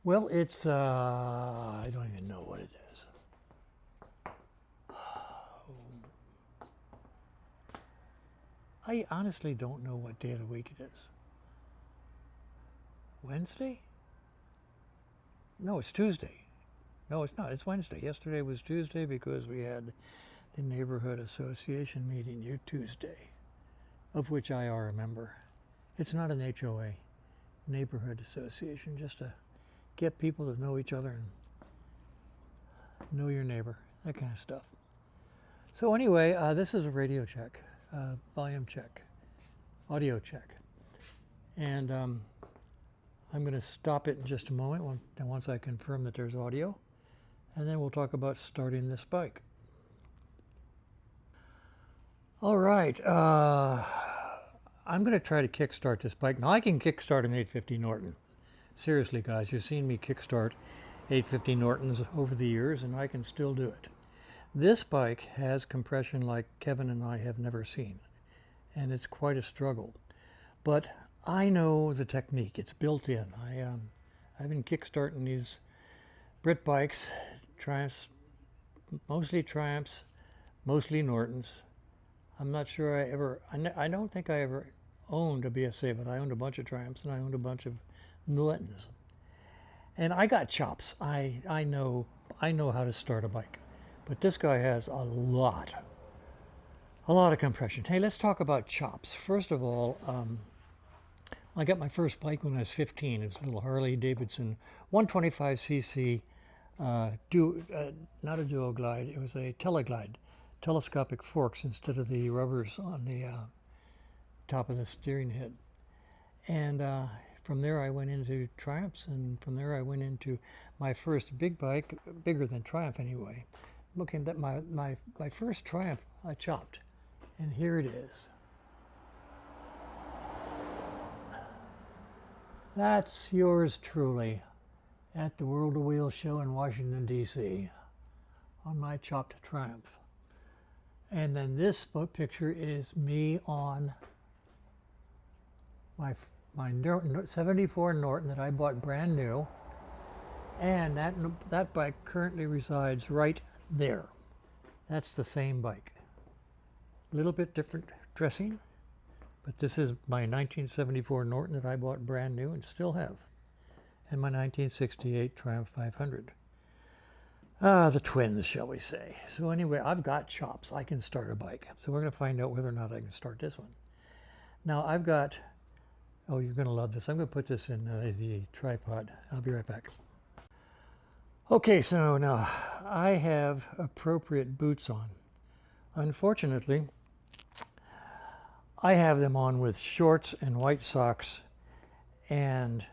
Well, it's, I don't even know what it is. I honestly don't know what day of the week it is. Wednesday? No, it's Tuesday. No, it's not. It's Wednesday. Yesterday was Tuesday because we had the neighborhood association meeting here Tuesday, of which I are a member. It's not an HOA, neighborhood association, just to get people to know each other and know your neighbor, that kind of stuff. So anyway, this is a radio check, volume check, audio check. And I'm going to stop it in just a moment once I confirm that there's audio. And then we'll talk about starting this bike. All right, I'm going to try to kickstart this bike. Now I can kickstart an 850 Norton. Seriously, guys, you've seen me kickstart 850 Nortons over the years, and I can still do it. This bike has compression like Kevin and I have never seen, and it's quite a struggle. But I know the technique. It's built in. I've been kickstarting these Brit bikes, Triumphs, mostly Nortons. I'm not sure I don't think I ever owned a BSA, but I owned a bunch of Triumphs and I owned a bunch of Nortons. And I got chops. I know how to start a bike. But this guy has a lot of compression. Hey, let's talk about chops. First of all, I got my first bike when I was 15. It was a little Harley Davidson 125cc, not a duo glide. It was a teleglide, telescopic forks instead of the rubbers on the top of the steering head. And from there I went into Triumphs, and from there I went into my first big bike, bigger than Triumph anyway. Okay, that my first Triumph I chopped, and here it is. That's yours truly at the World of Wheels show in Washington, D.C. on my chopped Triumph. And then this picture is me on my 74 Norton that I bought brand new. And that bike currently resides right there. That's the same bike. A little bit different dressing, but this is my 1974 Norton that I bought brand new and still have. And my 1968 Triumph 500. The twins, shall we say. So anyway, I've got chops. I can start a bike. So we're going to find out whether or not I can start this one. Now I've got, oh, you're going to love this. I'm going to put this in the tripod. I'll be right back. Okay, so now I have appropriate boots on. Unfortunately, I have them on with shorts and white socks, and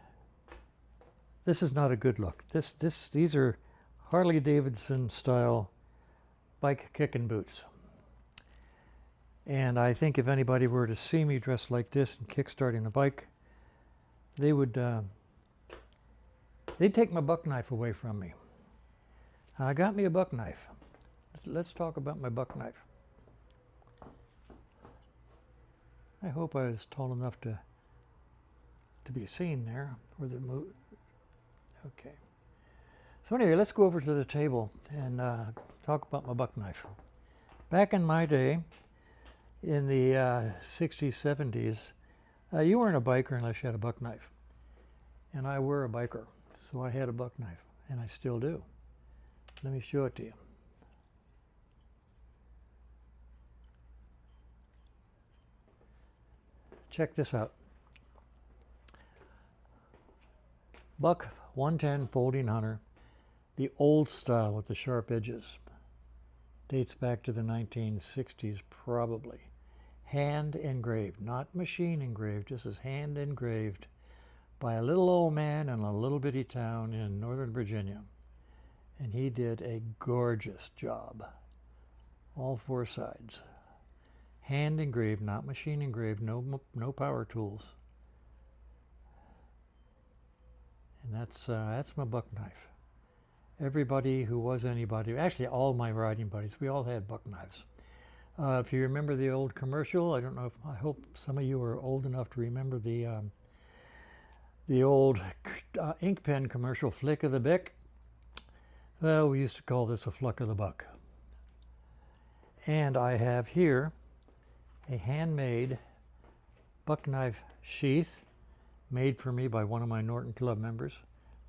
this is not a good look. These are Harley Davidson style bike kicking boots. And I think if anybody were to see me dressed like this and kickstarting a bike, they would they'd take my buck knife away from me. I got me a buck knife. Let's talk about my buck knife. I hope I was tall enough to be seen there. Okay. So anyway, let's go over to the table and talk about my buck knife. Back in my day, in the 60s, 70s, you weren't a biker unless you had a buck knife. And I were a biker, so I had a buck knife, and I still do. Let me show it to you. Check this out. Buck 110 folding hunter, the old style with the sharp edges. Dates back to the 1960s probably. Hand engraved, not machine engraved, this is hand engraved by a little old man in a little bitty town in Northern Virginia. And he did a gorgeous job. All four sides. Hand engraved, not machine engraved, no power tools. And that's my buck knife. Everybody who was anybody, actually all my riding buddies, we all had buck knives. If you remember the old commercial, I hope some of you are old enough to remember the The old ink pen commercial, flick of the bick. Well, we used to call this a fluck of the buck. And I have here a handmade buck knife sheath made for me by one of my Norton Club members,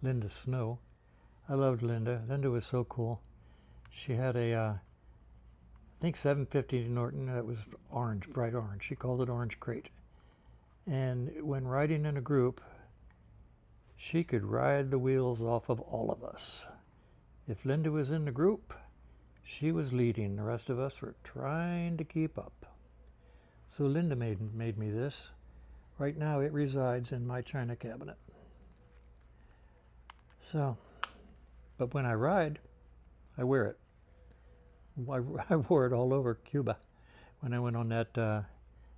Linda Snow. I loved Linda. Linda was so cool. She had a, I think 750 Norton that was orange, bright orange. She called it Orange Crate. And when riding in a group, she could ride the wheels off of all of us. If Linda was in the group, she was leading. The rest of us were trying to keep up. So Linda made me this. Right now it resides in my china cabinet. So, but when I ride, I wear it. I wore it all over Cuba when I went on that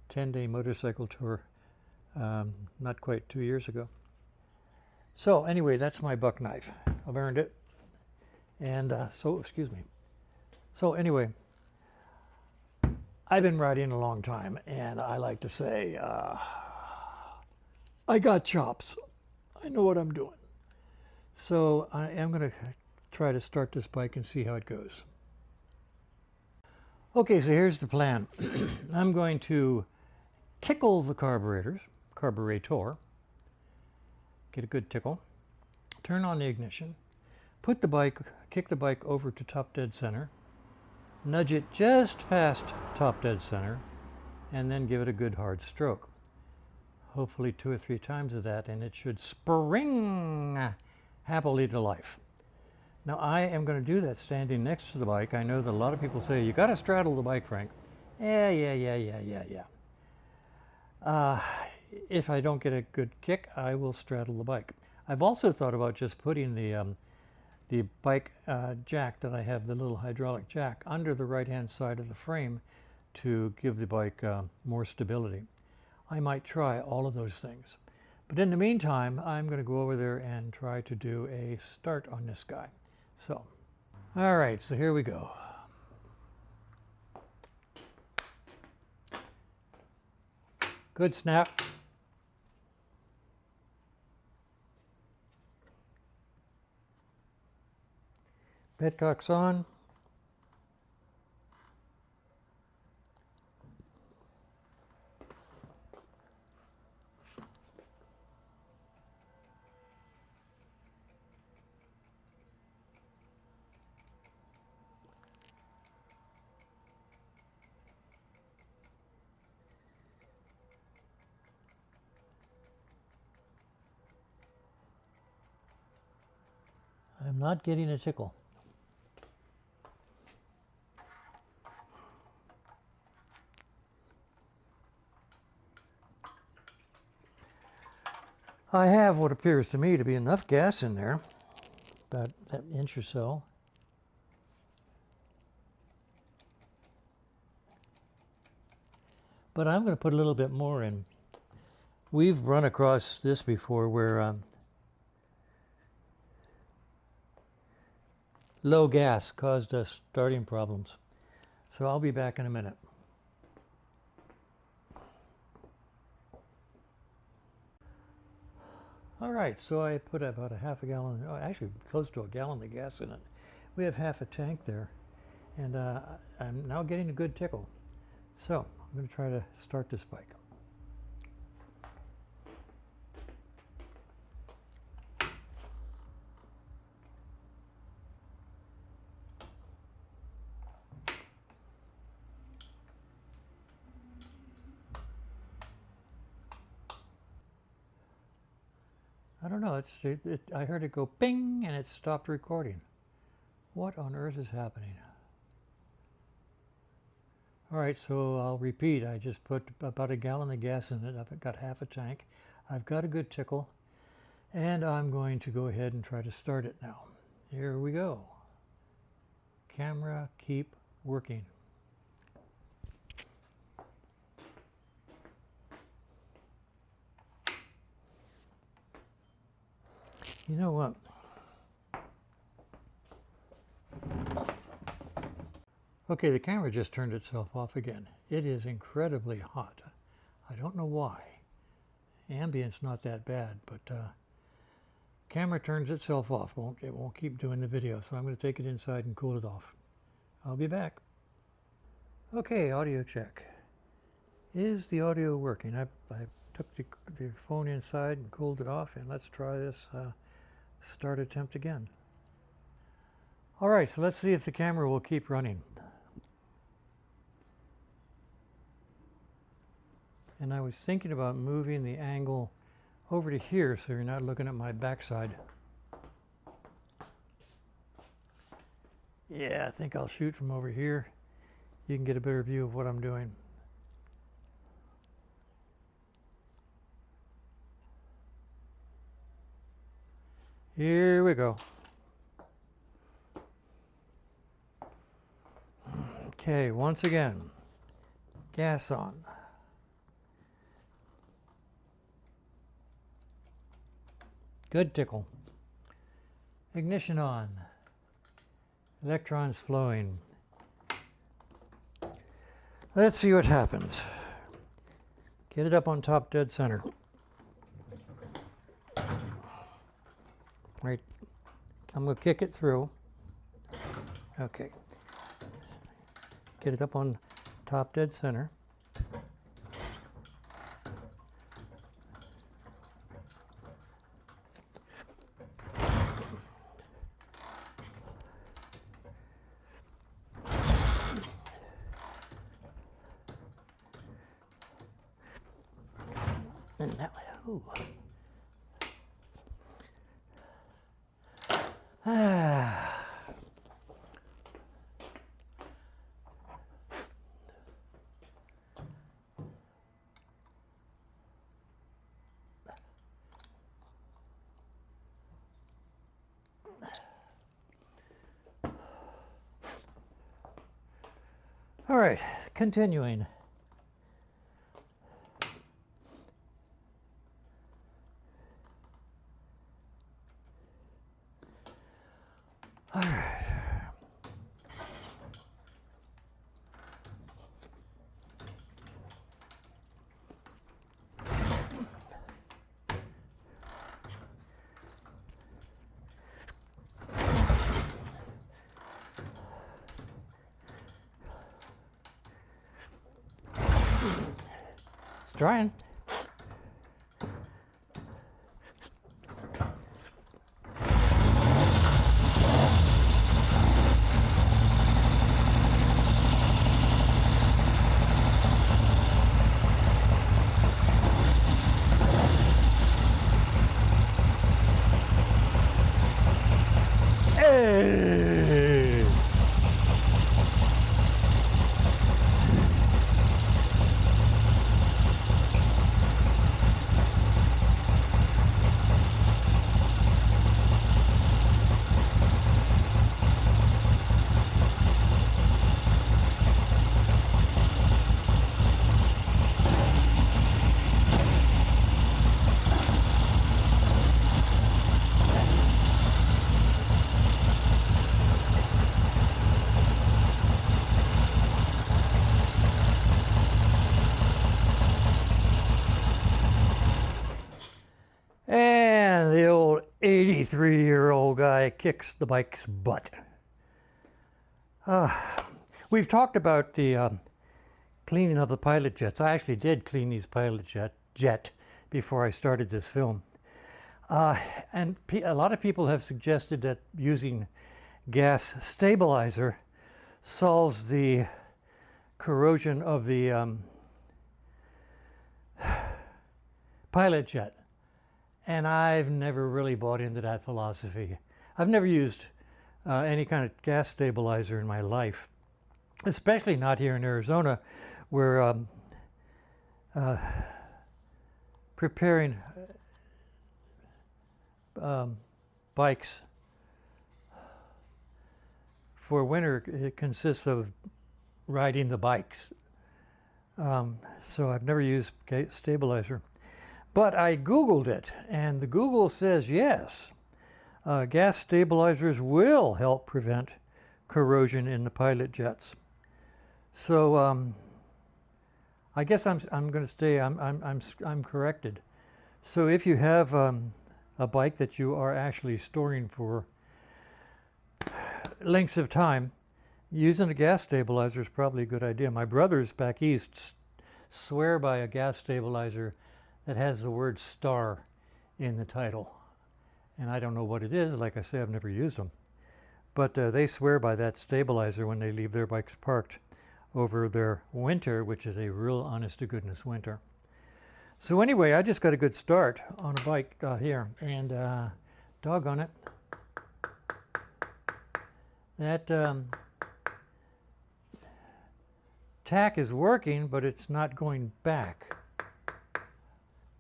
10-day motorcycle tour not quite 2 years ago. So anyway, that's my buck knife. I've earned it. And excuse me. So anyway, I've been riding a long time, and I like to say, I got chops. I know what I'm doing. So I am going to try to start this bike and see how it goes. Okay, so here's the plan. I'm going to tickle the carburetor, get a good tickle, turn on the ignition, put the bike, kick the bike over to top dead center, nudge it just past top dead center, and then give it a good hard stroke. Hopefully 2 or 3 times of that, and it should spring happily to life. Now I am going to do that standing next to the bike. I know that a lot of people say, you got to straddle the bike, Frank. Yeah. If I don't get a good kick, I will straddle the bike. I've also thought about just putting the bike jack that I have, the little hydraulic jack, under the right-hand side of the frame to give the bike more stability. I might try all of those things. But in the meantime, I'm going to go over there and try to do a start on this guy. So, all right, so here we go. Good snap. Petcock's on. I'm not getting a tickle. I have what appears to me to be enough gas in there, about an inch or so. But I'm going to put a little bit more in. We've run across this before where low gas caused us starting problems. So I'll be back in a minute. All right, so I put about a half a gallon, actually close to a gallon of gas in it. We have half a tank there, and I'm now getting a good tickle. So I'm going to try to start this bike. I don't know, I heard it go ping and it stopped recording. What on earth is happening? All right, so I'll repeat. I just put about a gallon of gas in it. I've got half a tank. I've got a good tickle, and I'm going to go ahead and try to start it now. Here we go. Camera, keep working. You know what? Okay, the camera just turned itself off again. It is incredibly hot. I don't know why. Ambient's not that bad, but camera turns itself off. It won't keep doing the video, so I'm going to take it inside and cool it off. I'll be back. Okay, audio check. Is the audio working? I took the phone inside and cooled it off, and let's try this start attempt again. All right, so let's see if the camera will keep running. And I was thinking about moving the angle over to here so you're not looking at my backside. Yeah, I think I'll shoot from over here. You can get a better view of what I'm doing. Here we go. Okay, once again, gas on. Good tickle. Ignition on. Electrons flowing. Let's see what happens. Get it up on top dead center. Right. I'm going to kick it through. Okay. Get it up on top dead center. And that way. Ooh. All right, continuing. All right. It's drying. Hey! And the old 83-year-old guy kicks the bike's butt. We've talked about the cleaning of the pilot jets. I actually did clean these pilot jet before I started this film. And a lot of people have suggested that using gas stabilizer solves the corrosion of the pilot jet. And I've never really bought into that philosophy. I've never used any kind of gas stabilizer in my life, especially not here in Arizona, where preparing bikes for winter, it consists of riding the bikes. So I've never used stabilizer. But I Googled it, and the Google says yes, gas stabilizers will help prevent corrosion in the pilot jets. So I guess I'm going to stay. I'm corrected. So if you have a bike that you are actually storing for lengths of time, using a gas stabilizer is probably a good idea. My brothers back east swear by a gas stabilizer that has the word star in the title. And I don't know what it is. Like I say, I've never used them. But they swear by that stabilizer when they leave their bikes parked over their winter, which is a real honest-to-goodness winter. So anyway, I just got a good start on a bike here, and doggone it, that tack is working, but it's not going back.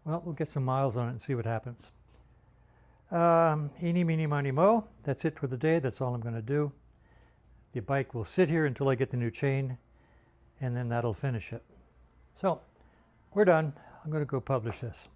Well, we'll get some miles on it and see what happens. Eeny, meeny, miny, mo. That's it for the day. That's all I'm going to do. The bike will sit here until I get the new chain, and then that'll finish it. So, we're done. I'm going to go publish this.